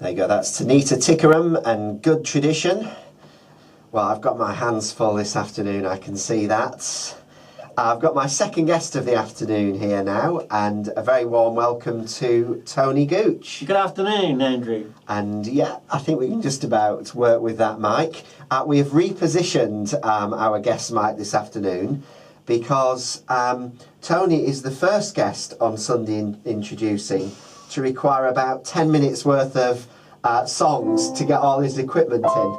There you go, that's Tanita Tikaram and Good Tradition. Well, I've got my hands full this afternoon, I can see that. I've got my second guest of the afternoon here now, and a very warm welcome to Tony Gooch. Good afternoon, Andrew. And yeah, I think we can just about work with that mic. We have repositioned our guest mic this afternoon because Tony is the first guest on Sunday Introducing to require about 10 minutes worth of songs to get all his equipment in.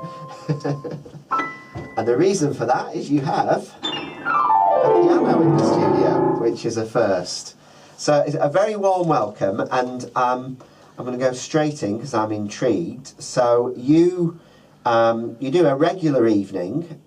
And the reason for that is you have a piano in the studio, which is a first. So it's a very warm welcome, and I'm going to go straight in because I'm intrigued. So you do a regular evening.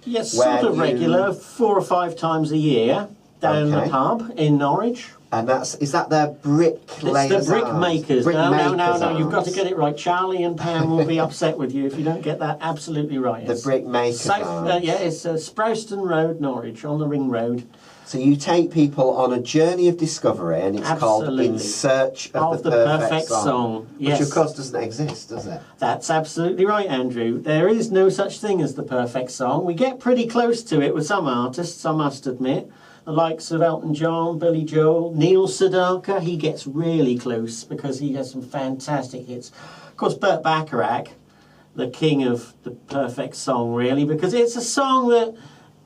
Yes, sort of regular, 4 or 5 times a year down the pub in Norwich. And is that their bricklayers? It's the brick makers. No, you've got to get it right. Charlie and Pam will be upset with you if you don't get that absolutely right. The brick makers. Yeah, it's Sprowston Road, Norwich, on the Ring Road. So you take people on a journey of discovery, and it's called In Search of the Perfect Song. Yes. Which of course doesn't exist, does it? That's absolutely right, Andrew. There is no such thing as the perfect song. We get pretty close to it with some artists, I must admit. The likes of Elton John, Billy Joel, Neil Sedaka, he gets really close because he has some fantastic hits. Of course, Burt Bacharach, the king of the perfect song, really, because it's a song that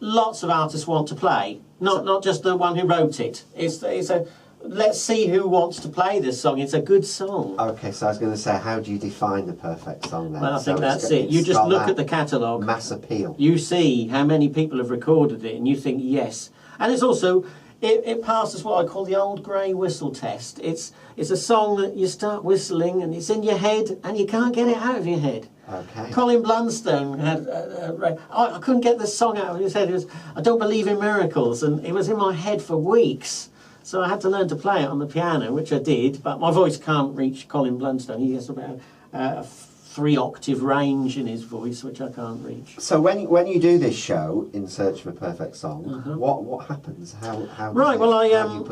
lots of artists want to play, not just the one who wrote it. It's a let's see who wants to play this song. It's a good song. Okay, so I was going to say, how do you define the perfect song then? Well, I think that's it. You just look at the catalogue. Mass appeal. You see how many people have recorded it, and you think, yes. And it's also, it passes what I call the old grey whistle test. It's a song that you start whistling and it's in your head and you can't get it out of your head. Okay. Colin Blunstone had, I couldn't get this song out of his head. It was, I Don't Believe in Miracles, and it was in my head for weeks. So I had to learn to play it on the piano, which I did, but my voice can't reach Colin Blunstone. He has about a 3-octave range in his voice, which I can't reach. So when you do this show, In Search of a Perfect Song, what happens? How right, well,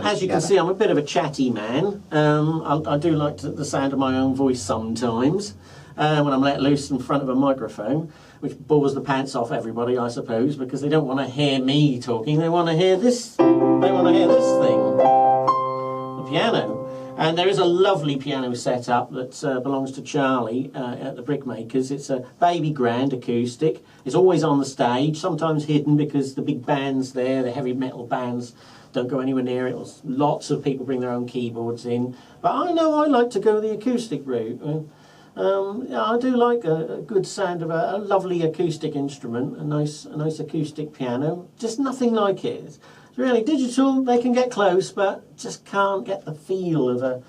as you can see, I'm a bit of a chatty man. I do like the sound of my own voice sometimes when I'm let loose in front of a microphone, which bores the pants off everybody, I suppose, because they don't want to hear me talking. They want to hear this. They want to hear this thing, the piano. And there is a lovely piano setup that belongs to Charlie at the Brickmakers. It's a baby grand acoustic. It's always on the stage, sometimes hidden because the big bands there, the heavy metal bands, don't go anywhere near it. Lots of people bring their own keyboards in. But I know I like to go the acoustic route. I do like a good sound of a lovely acoustic instrument, a nice acoustic piano. Just nothing like it. It's really digital. They can get close, but just can't get the feel of a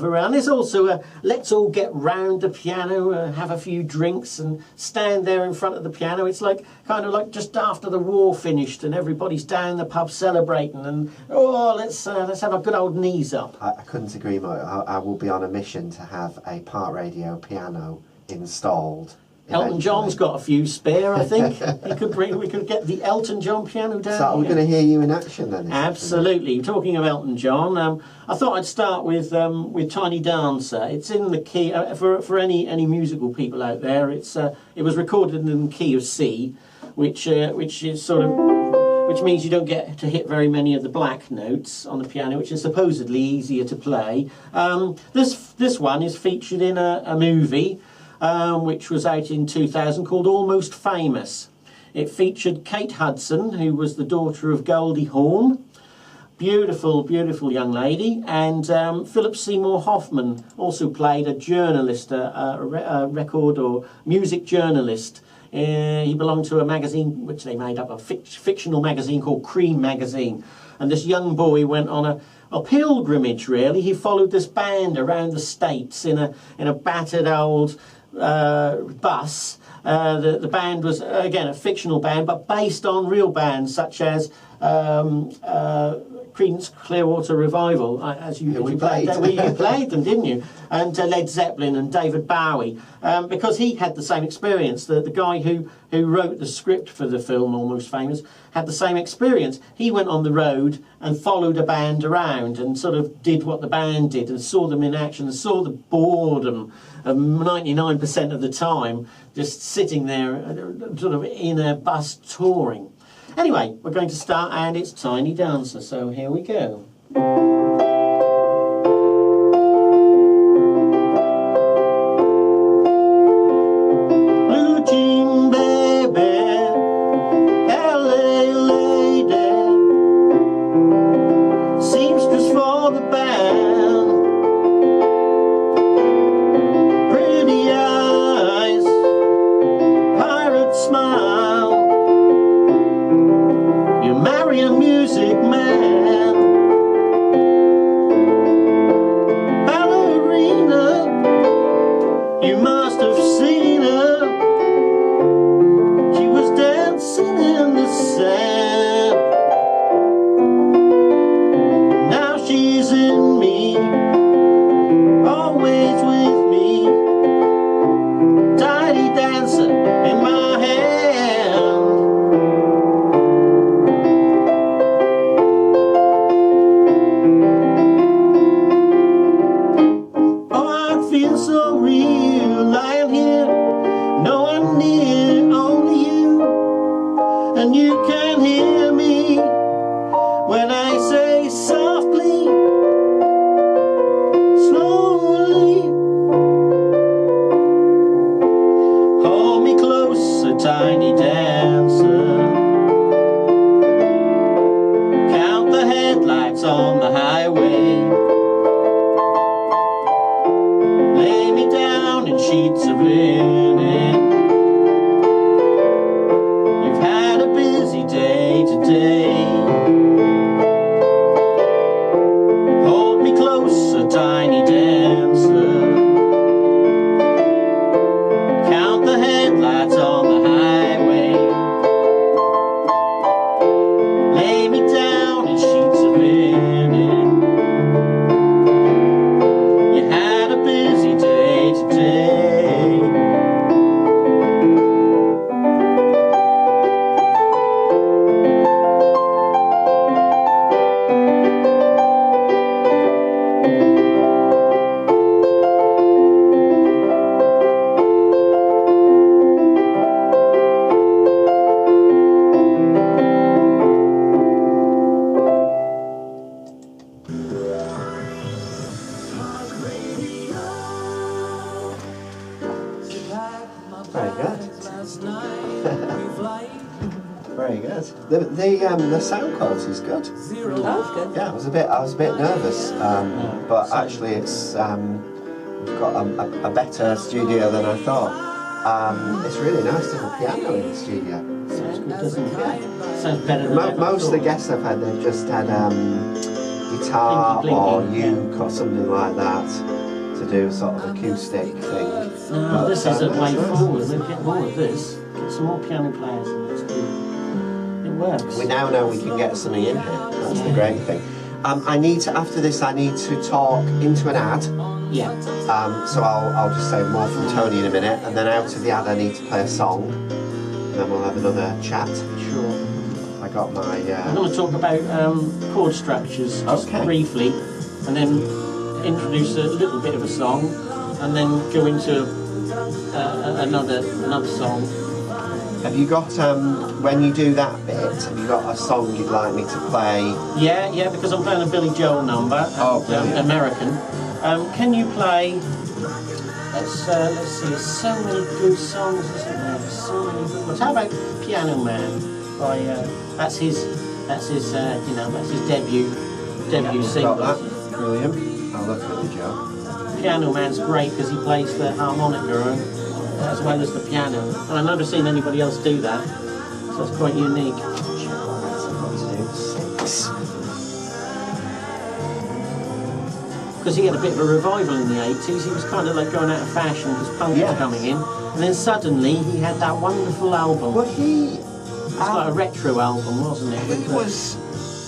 round. There's also a let's all get round the piano, have a few drinks, and stand there in front of the piano. It's like kind of like just after the war finished, and everybody's down the pub celebrating, and let's have a good old knees up. I couldn't agree more. I will be on a mission to have a Part Radio piano installed. Elton John's got a few spare, I think. We could get the Elton John piano down. So are we going to hear you in action then? Absolutely. Talking of Elton John, I thought I'd start with Tiny Dancer. It's in the key for any musical people out there. It was recorded in the key of C, which is sort of. Which means you don't get to hit very many of the black notes on the piano, which is supposedly easier to play. This one is featured in a movie. Which was out in 2000 called Almost Famous. It featured Kate Hudson, who was the daughter of Goldie Hawn. Beautiful, beautiful young lady. And Philip Seymour Hoffman also played a journalist, a record or music journalist. He belonged to a magazine which they made up, a fictional magazine called Cream Magazine. And this young boy went on a pilgrimage, really. He followed this band around the States in a battered old bus. The band was, again, a fictional band, but based on real bands such as Creedence Clearwater Revival, as you played. You played them, didn't you? And Led Zeppelin and David Bowie, because he had the same experience. The guy who wrote the script for the film, Almost Famous, had the same experience. He went on the road and followed a band around and sort of did what the band did and saw them in action and saw the boredom of 99% of the time just sitting there sort of in a bus touring. Anyway, we're going to start, and it's Tiny Dancer, so here we go. Blue jean baby, LA lady, seamstress for the band, pretty eyes, pirate smile, you marry a music man, ballerina, you must have seen her, she was dancing in the sand, now she's in me, always with me, tiny dancer in my hand. Oh, I feel so real, lying here, no one near, only you, and you can hear me when I say softly, slowly, hold me closer, tiny dancer, count the headlights on the highway, lay me down in sheets of linen, you've had a busy day today, hold me closer, tiny dancer, count the headlights on the highway, lay me down in sheets of linen, you had a busy day today. Very good. Very good. The sound quality is good. That's good. Yeah, I was a bit nervous, but actually it's we've got a better studio than I thought. It's really nice to have a piano in the studio. Sounds good, doesn't it? Sounds better than Most of the guests I've had, they've just had guitar Blinky, or blinky, uke or something like that to do sort of acoustic thing. No, this is a way forward. We'll get more of this. Get some more piano players and let's do it. It works. We now know we can get something in here. That's the great thing. After this, I need to talk into an ad. Yeah. So I'll just say more from Tony in a minute, and then out of the ad I need to play a song, and then we'll have another chat. Sure. I got my... I'm going to talk about chord structures just briefly, and then introduce a little bit of a song, and then go into another song. Have you got, when you do that bit, have you got a song you'd like me to play? Yeah, because I'm playing a Billy Joel number, American. Can you play? Let's see. There's so many good songs, isn't there? There's so many good ones. How about Piano Man? By that's his debut single. Got that. Brilliant. I love Billy Joel. Piano Man's great because he plays the harmonica as well as the piano, and I've never seen anybody else do that, so it's quite unique. Because he had a bit of a revival in the 80s, he was kind of like going out of fashion because punk was coming in, and then suddenly he had that wonderful album. Well, it's like a retro album, wasn't it? It was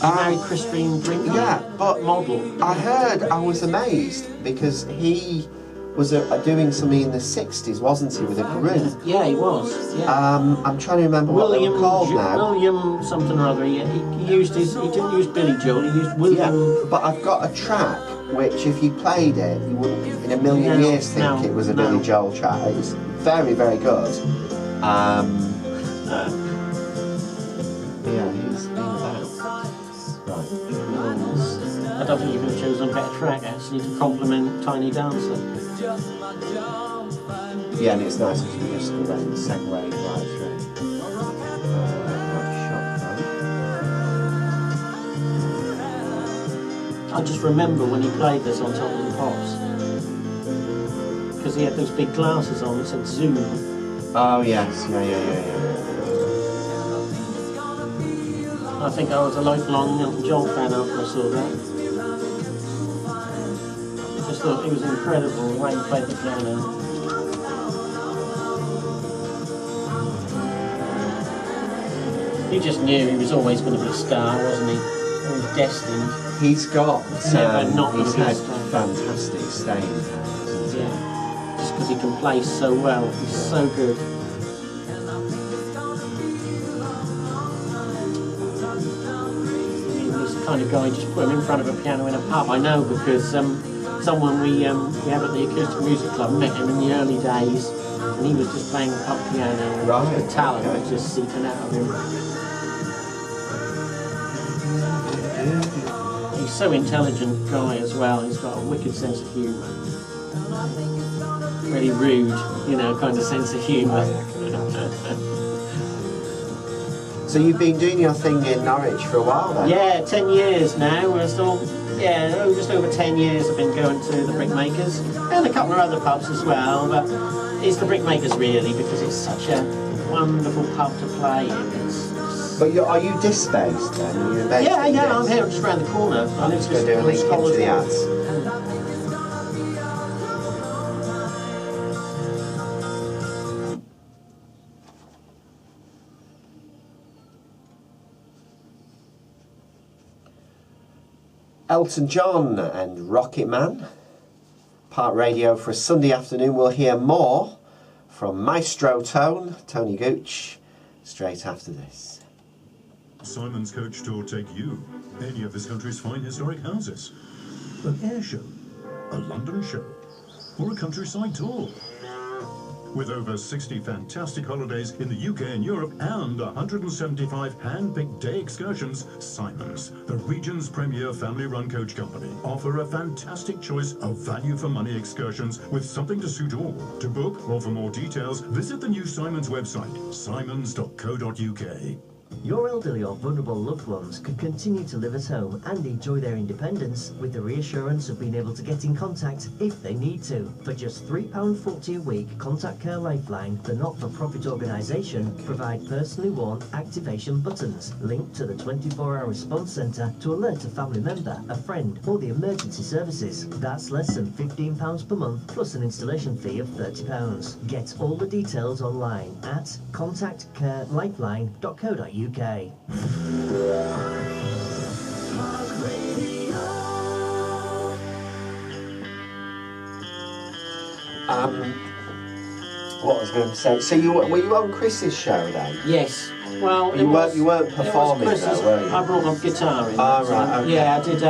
He married Christine Brinkley. Yeah, but model. I was amazed because he was doing something in the 60s, wasn't he, with a group? Yeah, he was. Yeah. I'm trying to remember what they were called now. William something or other. He used his. He didn't use Billy Joel. He used William. Yeah, but I've got a track which, if you played it, you wouldn't in a million years think it was a Billy Joel track. It was very, very good. Yeah, he's been about. Right. I don't think you could have chosen a better track actually to complement Tiny Dancer. Yeah, and it's nice because we just segue right through. I just remember when he played this on Top of the Pops because he had those big glasses on that said Zoom. Oh yes, yeah. I think I was a lifelong Elton John fan after I saw that. I just thought it was incredible the way he played the piano. He just knew he was always going to be a star, wasn't he? He was destined. He's got he's had fantastic staying power, hasn't he? Yeah, just because he can play so well. He's so good. He's the kind of guy, just put him in front of a piano in a pub. I know because someone we have at the Acoustic Music Club met him in the early days, and he was just playing pub piano. Right. The talent was just seeping out of him. He's so intelligent guy as well. He's got a wicked sense of humour. Really rude, kind of sense of humour. So you've been doing your thing in Norwich for a while then? Yeah, 10 years now. We're still, just over 10 years I've been going to the Brickmakers and a couple of other pubs as well. But it's the Brickmakers really because it's such a wonderful pub to play in. But are you disc-based then? Are you based I'm here just around the corner. I'm just going to do a link into the ads. Elton John and Rocket Man. Part radio for a Sunday afternoon. We'll hear more from Maestro Tony Gooch, straight after this. Simon's Coach Tour take you any of this country's fine historic houses. An air show, a London show, or a countryside tour. With over 60 fantastic holidays in the UK and Europe and 175 hand-picked day excursions, Simon's, the region's premier family-run coach company, offer a fantastic choice of value-for-money excursions with something to suit all. To book or for more details, visit the new Simon's website, simons.co.uk. Your elderly or vulnerable loved ones can continue to live at home and enjoy their independence with the reassurance of being able to get in contact if they need to. For just £3.40 a week, Contact Care Lifeline, the not-for-profit organisation, provide personally worn activation buttons linked to the 24-hour response centre to alert a family member, a friend or the emergency services. That's less than £15 per month plus an installation fee of £30. Get all the details online at contactcarelifeline.co.uk. What was I going to say? So were you on Chris's show then? Yes. Well, you weren't performing though, were you? I brought my guitar in. Oh, right, okay. Yeah, I did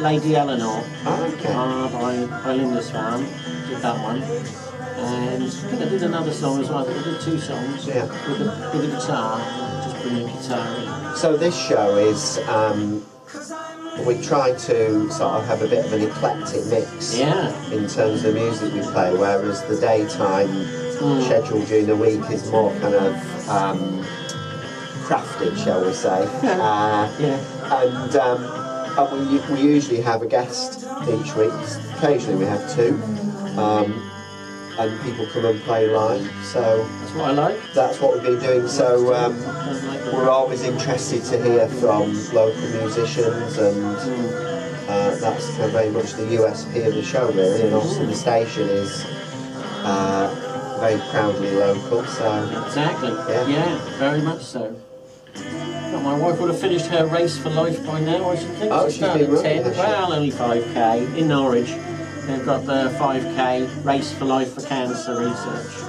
Lady Eleanor Okay. by Lindisfarne. Did that one. And I think I did another song as well. I think I did two songs with a guitar. Just bring a guitar in. So this show is, we try to sort of have a bit of an eclectic mix in terms of the music we play, whereas the daytime schedule during the week is more kind of crafted, shall we say. And we usually have a guest each week. Occasionally we have two. And people come and play live, so that's what I like. That's what we've been doing. So we're always interested to hear from local musicians, and that's kind of very much the USP of the show, really. And also the station is very proudly local. So exactly, yeah, very much so. My wife would have finished her race for life by now, I should think. Oh, She she's started been at running, 10. has she? Well, only 5k in Norwich. They've got the 5k Race for Life for Cancer Research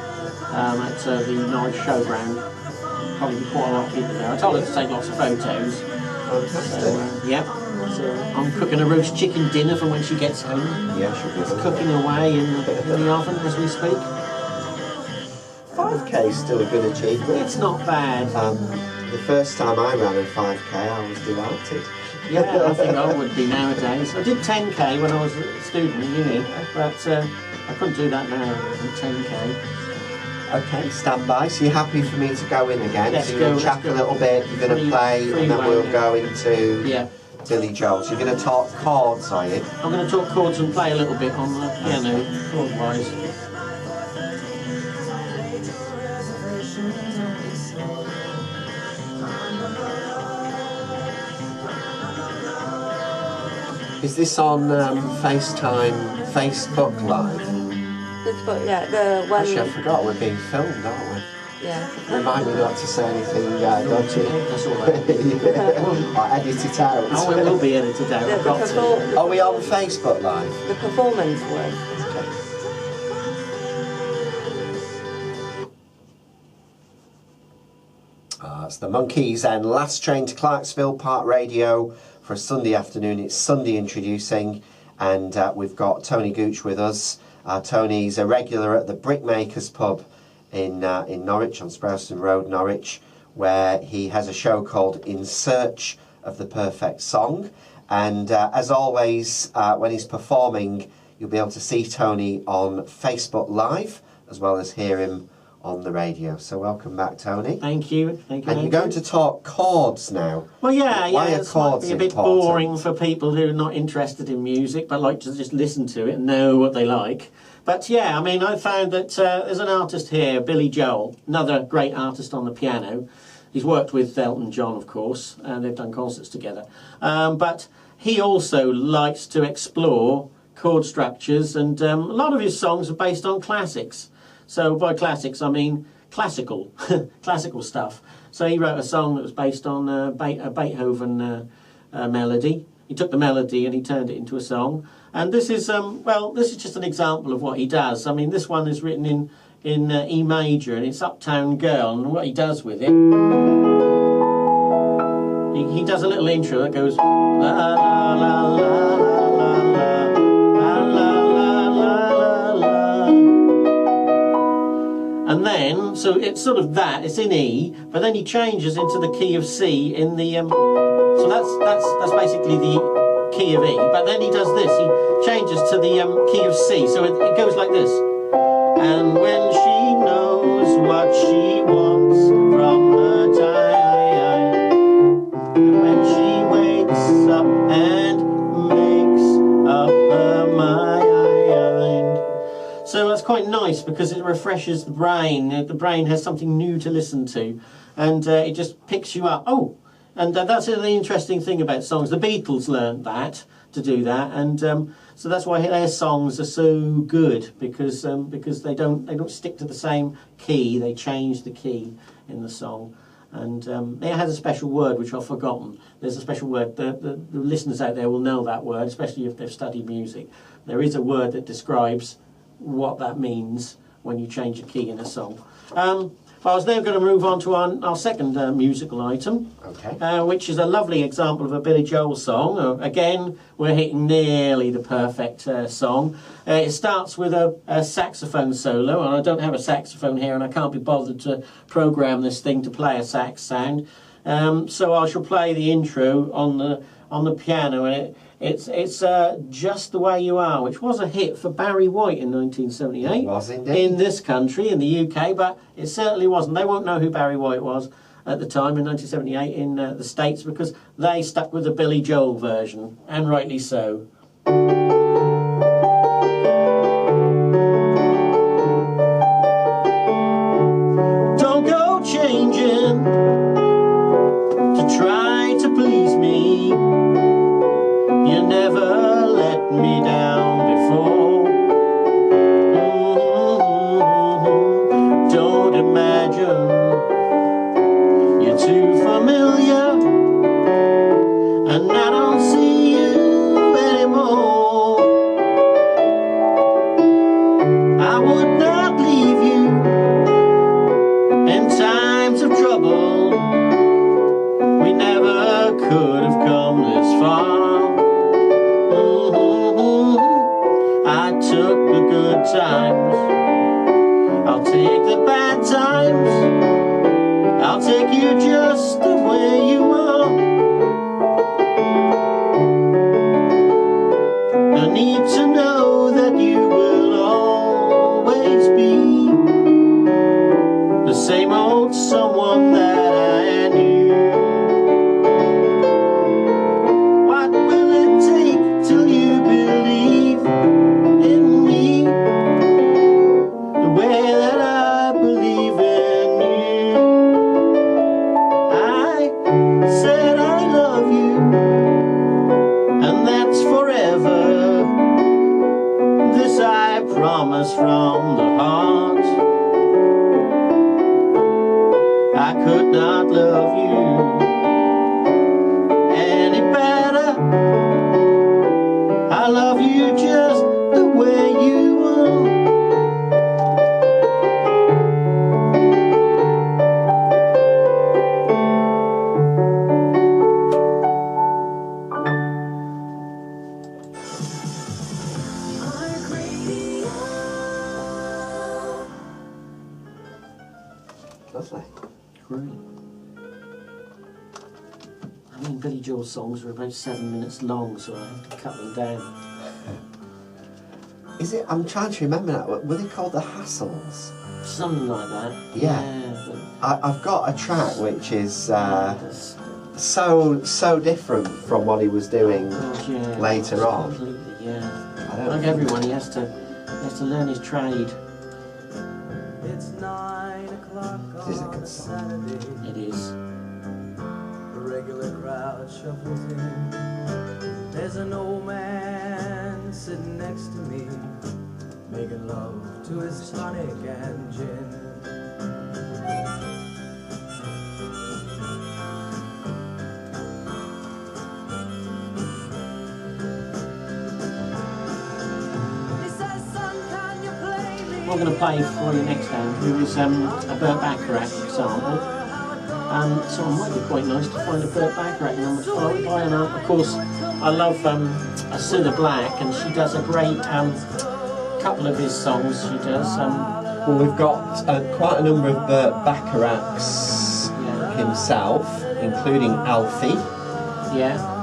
at the Norwich Showground. Probably quite a lot of people there. I told her to take lots of photos. Fantastic. Yep. So I'm cooking a roast chicken dinner for when she gets home. Yeah, she'll be It's lovely. cooking away in the oven as we speak. 5k is still a good achievement. It's not bad. The first time I ran a 5k, I was delighted. Yeah, I think I would be nowadays. I did 10k when I was a student in uni, but I couldn't do that now. 10k. Okay, stand by. So you're happy for me to go in again? Let's so you're going go, to chat let's a go. little bit, you're going to play, and then Freeway, we'll yeah. go into Yeah. Billy Joel. So you're going to talk chords, are you? I'm going to talk chords and play a little bit on the piano, chord-wise. Is this on FaceTime, Facebook Live? Facebook, yeah, the one. Actually, I forgot we're being filmed, aren't we? Yeah. Remind me not to say anything dodgy. That's all right. Yeah. I'll edit it out. Oh, it will be edited out. I've got to. Are we on Facebook Live? The performance one. It's the Monkeys and Last Train to Clarksville Park Radio for a Sunday afternoon. It's Sunday introducing, and we've got Tony Gooch with us. Tony's a regular at the Brickmakers pub in Norwich, on Sprowston Road, Norwich, where he has a show called In Search of the Perfect Song. And as always, when he's performing, you'll be able to see Tony on Facebook Live, as well as hear him on the radio. So welcome back, Tony. Thank you. Thank you. And you're going to talk chords now. Well, yeah, Why yeah. are This might chords be a bit important? boring for people who are not interested in music, but like to just listen to it and know what they like. But yeah, I mean, I found that there's an artist here, Billy Joel, another great artist on the piano. He's worked with Elton John, of course, and they've done concerts together. But he also likes to explore chord structures, and a lot of his songs are based on classics. So by classics, I mean classical, classical stuff. So he wrote a song that was based on a Beethoven melody. He took the melody and he turned it into a song. And this is, well, this is just an example of what he does. I mean, this one is written in E major, and it's Uptown Girl. And what he does with it, he does a little intro that goes la la la la la la la la la la. And then, so it's sort of that, it's in E, but then he changes into the key of C in the, so that's basically the key of E, but then he does this, he changes to the key of C, so it goes like this. And when she knows what she wants from her time, and when she wakes up and makes up her mind. So that's quite nice because it refreshes the brain. The brain has something new to listen to, and it just picks you up. Oh, and that's the interesting thing about songs. The Beatles learned that, to do that, and so that's why their songs are so good, because they don't stick to the same key. They change the key in the song. And it has a special word which I've forgotten. There's a special word. The listeners out there will know that word, especially if they've studied music. There is a word that describes what that means when you change a key in a song. I was now going to move on to our second musical item, Okay. which is a lovely example of a Billy Joel song. Again, we're hitting nearly the perfect song. It starts with a saxophone solo, and I don't have a saxophone here, and I can't be bothered to program this thing to play a sax sound. So I shall play the intro on the piano, and it's Just the Way You Are, which was a hit for Barry White in 1978. It was indeed. In this country, in the UK, but it certainly wasn't. They won't know who Barry White was at the time in 1978 in the States, because they stuck with the Billy Joel version, and rightly so. Don't go changing to try to please me. You never let me down before. Don't imagine you're too familiar I would not leave you in times of trouble. We never could have come this far. I took the good times, I'll take the bad times, I'll take you just the way you are. I need to know that you will always be the same old someone that I knew. What will it take till you believe in me the way that I believe in you? I said I love you, and that's forever. This I promise from the heart. I could not love you any better. I love you just the way you are. Lovely. Great. I mean, Billy Joel's songs are about 7 minutes long, so I have to cut them down. Is it? I'm trying to remember now. Were they called the Hassles? Something like that. Yeah. I've got a track which is so different from what he was doing later on. Completely, yeah. I don't Like think- everyone, he has to learn his trade. It's 9 o'clock It is a on good a song. Saturday. It is. The regular crowd shuffles in. There's an old man sitting next to me, making love to his tonic and gin. He says, "Son, can you play me?" What I'm going to play for you next time is a Burt Bacharach sample. So it might be quite nice to find a Burt Bacharach number 5 by an art. Of course, I love Cilla Black, and she does a great couple of his songs. She does. Well, we've got quite a number of Burt Bacharachs himself, including Alfie. Yeah.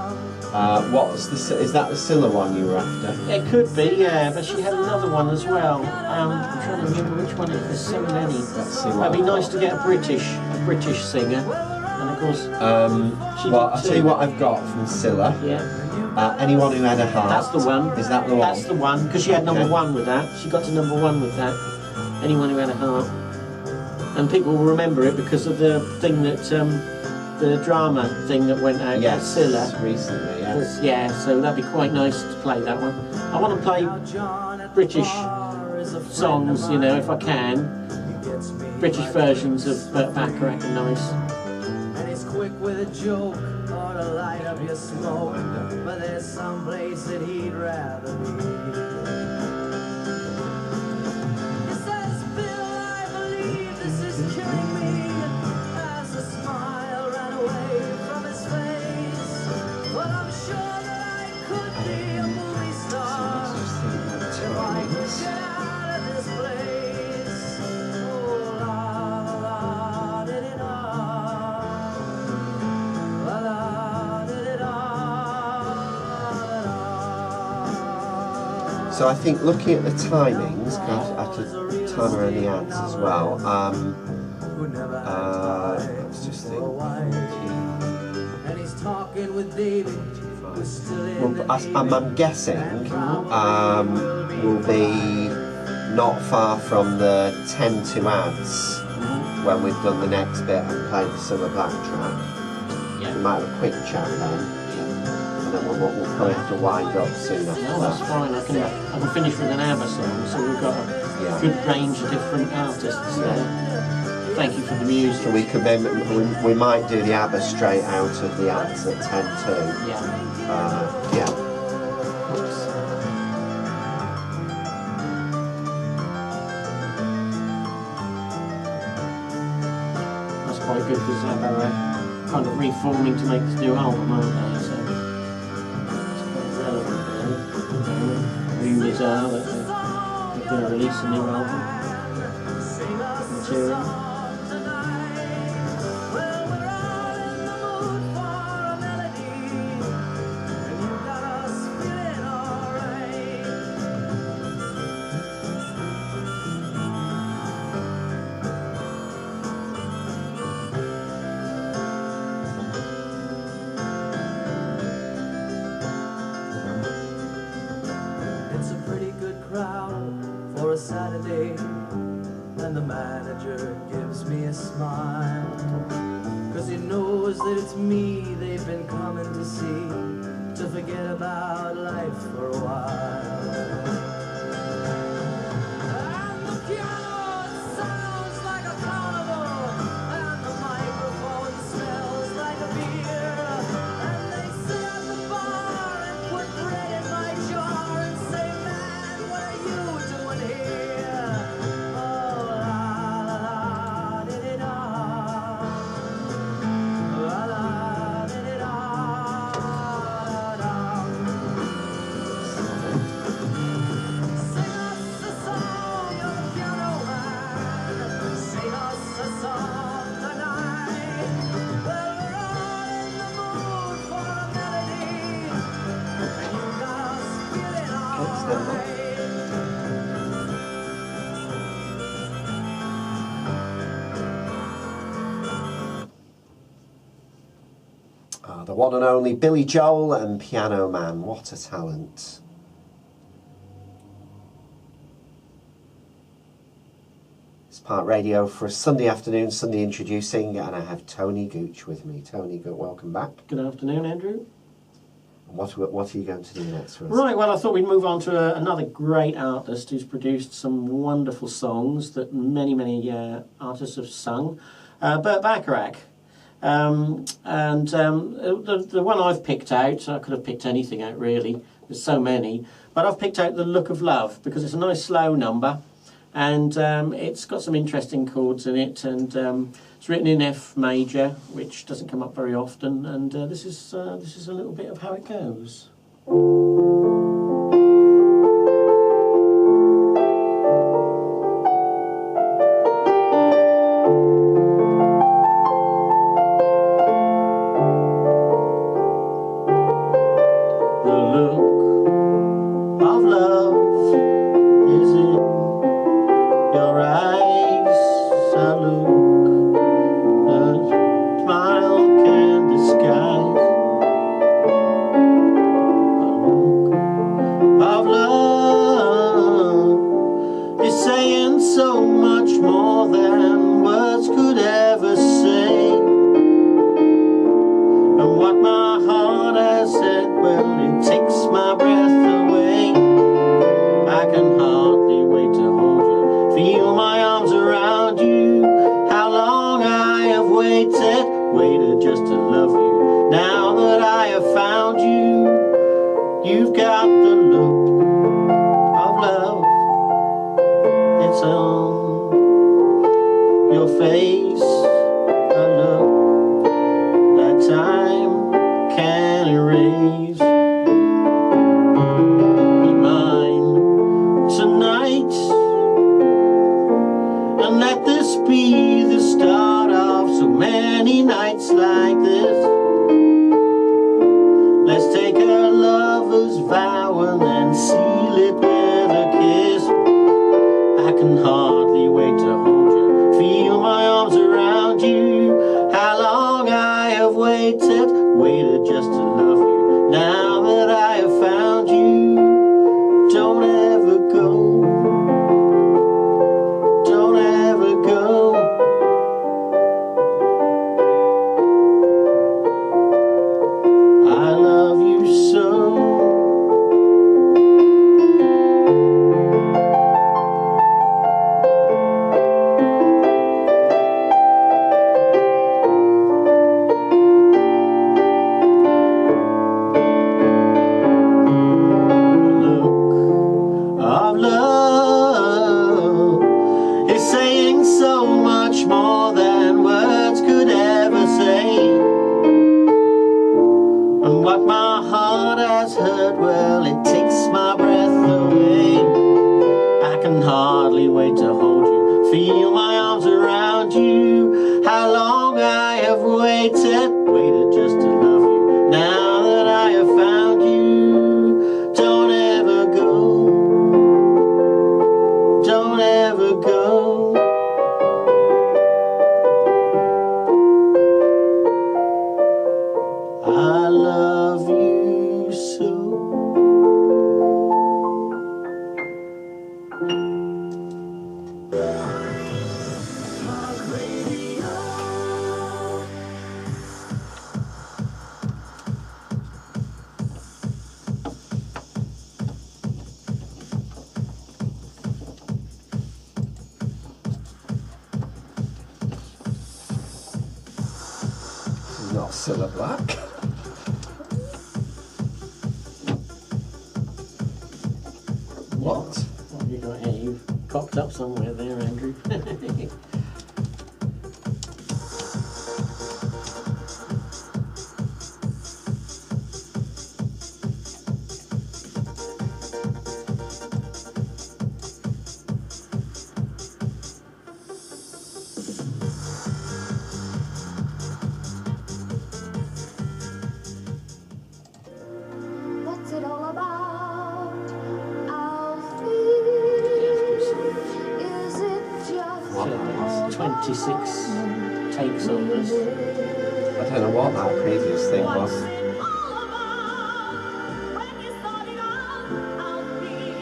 Is that the Cilla one you were after? It could be, yeah, but she had another one as well. I'm trying to remember which one it is. There's so many. Let's see. It'd be nice to get a British singer, and of course. Well, I'll tell you what I've got from Cilla. Yeah. Anyone Who Had a Heart. That's the one. Is that the one? That's the one, because she had number 1 with that. She got to number 1 with that. Anyone Who Had a Heart. And people will remember it because of the thing that, the drama thing that went out at Cilla. Recently, yes. Yeah, so that'd be quite nice to play that one. I want to play British songs, you know, if I can. British versions of Burt Bacharach are nice. And he's quick with a joke or to light up your smoke, but there's some place that he'd rather be. He says, "Bill, I believe this is killing me," as a smile ran away from his face. But I'm sure that I could be a movie star if I could get out of this place. Oh, la la la, did it all. La la, did it all. So I think looking at the timings, I have to time around the ads as well. Let's just think. And he's talking with David, who's still in Well, I'm guessing will be not far from the 10 to ads when we've done the next bit and played the Cilla Black track. Yeah. We might have a quick chat then, and then we'll probably have to wind up soon after No, that's that. fine. I can finish with an Abba song, so we've got a good range of different artists there. Thank you for the music. So we could maybe, we might do the Abba straight out of the ads at 10 to. Yeah. Yeah. quite good because Abba are kind of reforming to make this new album, aren't they? So it's quite relevant, really. Rumours are that they're going to release a new album material. It's a pretty good crowd for a Saturday, and the manager gives me a smile, 'cause he knows that it's me they've been coming to see, to forget about life for a while. And the piano sounds like a carnival, and the microphone smells like a beer, and they sit at the bar and put bread in my jar and say, man, what are you doing here? Oh, la la la, di-di-da. La la, di-di-da, da-da. Sing us a song, you're the piano man. Sing us a song tonight. Well, we're all in the mood for a melody, and you got us feeling alright. The one and only Billy Joel and Piano Man. What a talent. It's Part Radio for a Sunday afternoon, Sunday introducing, and I have Tony Gooch with me. Tony, welcome back. Good afternoon, Andrew. What are you going to do next for us? Right, well, I thought we'd move on to another great artist who's produced some wonderful songs that many artists have sung. Burt Bacharach. The one I've picked out, I could have picked anything out really, there's so many, but I've picked out The Look of Love because it's a nice slow number, and it's got some interesting chords in it, and it's written in F major, which doesn't come up very often, and this is a little bit of how it goes. wait to hold you, feel my arms around you. How long I have waited just to love you. Now that I have found you, don't ever go, don't ever go. I love you so. Not Cilla Black. What? What have you got here? You've cocked up somewhere there, Andrew. What's it all about, Alfie? Is it just What? It's 26 takes on this. I don't know what that previous thing was. all about when you started out, Alfie?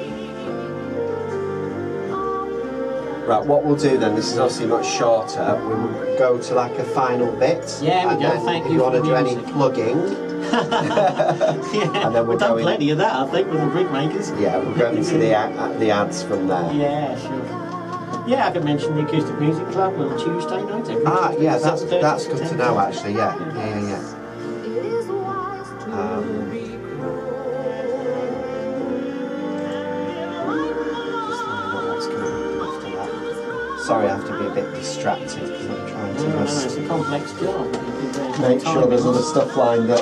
Right, what we'll do then, this is obviously much shorter, we will go to like a final bit. Yeah, we and go. then Thank if you you want for to the do any music. plugging, Yeah, And then we're we've done going- plenty of that, I think, with the brick makers. yeah, we'll go into the ads from there. Yeah, sure. Yeah, I could mention the Acoustic Music Club on Tuesday night. Every Ah, Tuesday, yeah, 7:30 that's to good to 10:30. know actually, yeah. It is wise to be What's coming after that? Sorry, I have to be a bit distracted because I'm trying No, to it's a complex job. make sure there's other stuff lined up.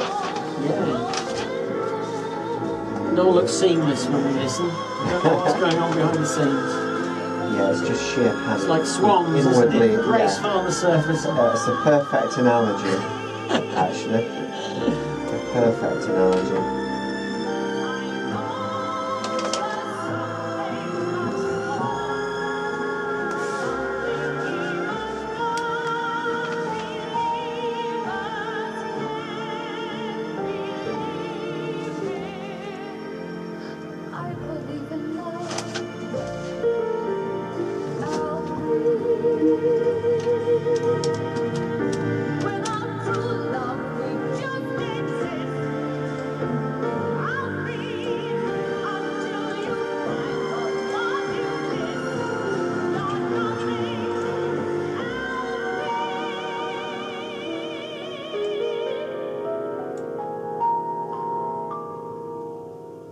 Yeah. It all looks seamless when we listen. You don't know what's going on behind the scenes. Yeah, it's just sheer panic. It's like swans, isn't Inwardly, it? Graceful yeah. on the surface. It's a perfect analogy, actually. A perfect analogy. I believe in love. Without true love, we just exist. I'll be until you find the one you miss. Don't love me.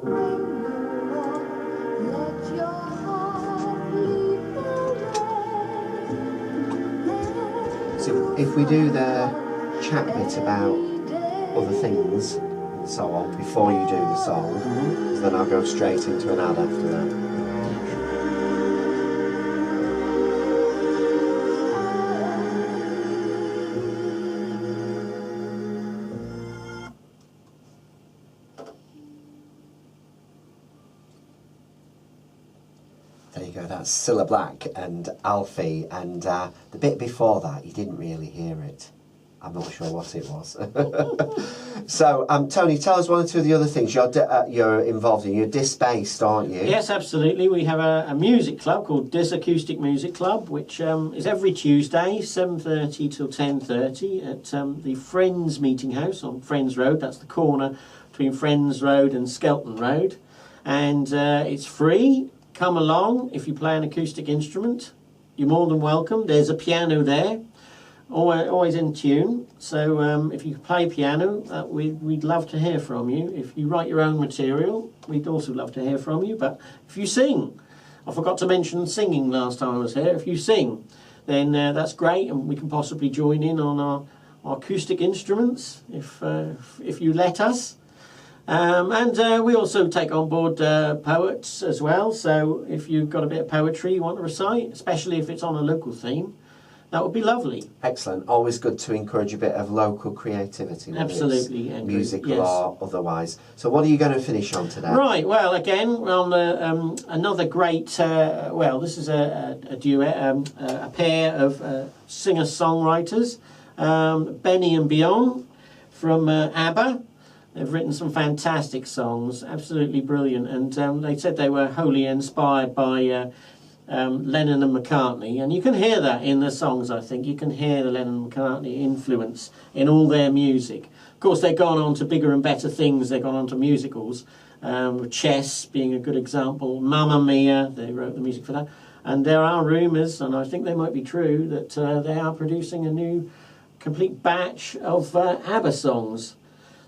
When you walk, let your heart lead the way. So if we do the chat bit about other things and so on before you do the song, then I'll go straight into an ad after that. There you go, that's Cilla Black and Alfie, and the bit before that, you didn't really hear it. I'm not sure what it was. So, Tony, tell us one or two of the other things you're involved in. You're disc-based, aren't you? Yes, absolutely. We have a music club called Dis Acoustic Music Club, which is every Tuesday, 7:30 till 10:30 at the Friends Meeting House on Friends Road. That's the corner between Friends Road and Skelton Road. And it's free. Come along if you play an acoustic instrument. You're more than welcome. There's a piano there, always in tune. So if you play piano, we'd love to hear from you. If you write your own material, we'd also love to hear from you. But if you sing, I forgot to mention singing last time I was here. If you sing, then that's great, and we can possibly join in on our acoustic instruments if you let us. And we also take on board poets as well. So if you've got a bit of poetry you want to recite, especially if it's on a local theme, that would be lovely. Excellent. Always good to encourage a bit of local creativity. Whether Absolutely. it's musical or otherwise. So what are you going to finish on today? Right, well, again, on another great, this is a duet, a pair of singer-songwriters, Benny and Bjorn from Abba. They've written some fantastic songs, absolutely brilliant, and they said they were wholly inspired by Lennon and McCartney, and you can hear that in the songs. I think you can hear the Lennon and McCartney influence in all their music. Of course, they've gone on to bigger and better things. They've gone on to musicals, Chess being a good example. Mamma Mia, they wrote the music for that. And there are rumours, and I think they might be true, that they are producing a new complete batch of ABBA songs,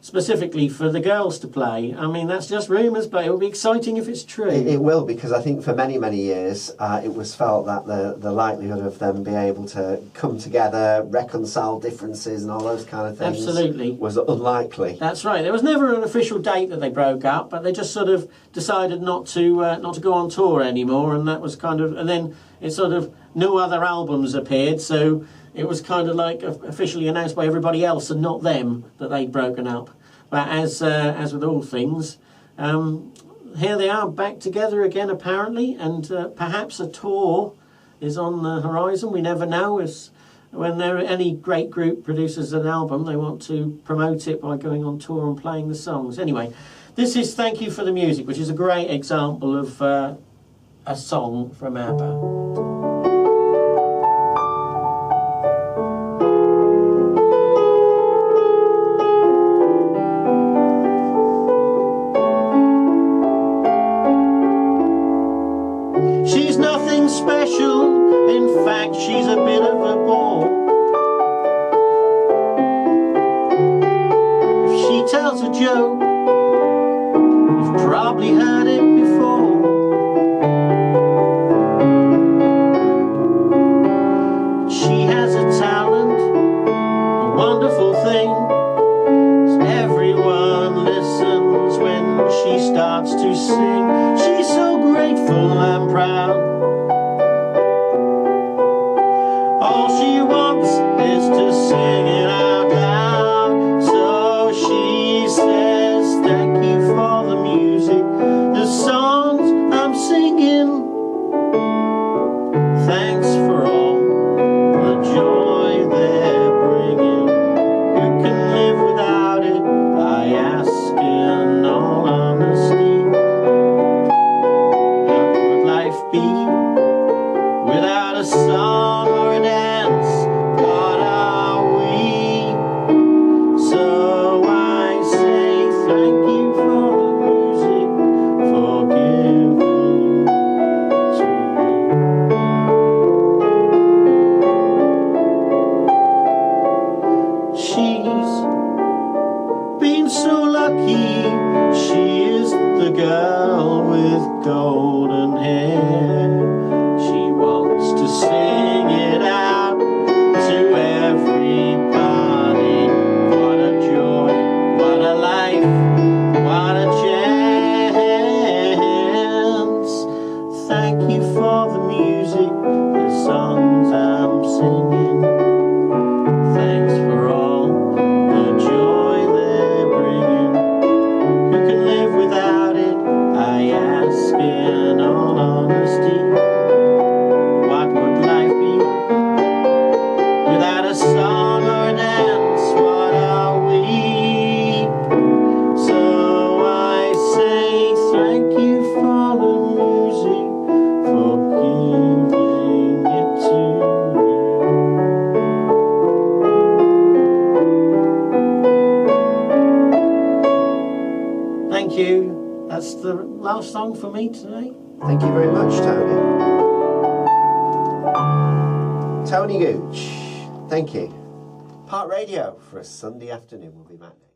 specifically for the girls to play. I mean, that's just rumours, but it will be exciting if it's true. It will, because I think for many, many years it was felt that the likelihood of them being able to come together, reconcile differences and all those kind of things Absolutely. was unlikely. That's right. There was never an official date that they broke up, but they just sort of decided not to go on tour anymore, and that was kind of... And then it sort of... No other albums appeared, so... It was kind of like officially announced by everybody else and not them that they'd broken up. But as with all things, here they are back together again apparently, and perhaps a tour is on the horizon. We never know. When any great group produces an album, they want to promote it by going on tour and playing the songs. Anyway, this is Thank You for the Music, which is a great example of a song from ABBA. She's nothing special, in fact she's a bit of a bore. If she tells a joke, you've probably heard it before. She has a talent, a wonderful thing. Everyone listens when she starts to sing. She's so grateful and proud. All she wants is to sing it out loud. So she says, thank you for the music, the songs I'm singing. Thanks for all the joy they're bringing. Who can live without it? I ask in all honesty. How would life be without a song or a dance? What are we? So I say thank you for the music, for giving to me. She's been so lucky. She is the girl with golden hair. She wants to sing it out to everybody. What a joy, what a life, what a chance. Thank you for the music, the songs I'm singing. Thanks for all the joy they're bringing. Who can live without it? I ask in all honesty. What would life be without a song or a dance? What are we? So I say thank you for the music, for giving it to me. Thank you. That's the last song for me today. Thank you very much, Tony. Tony Gooch, thank you. Part Radio for a Sunday afternoon. We'll be back next.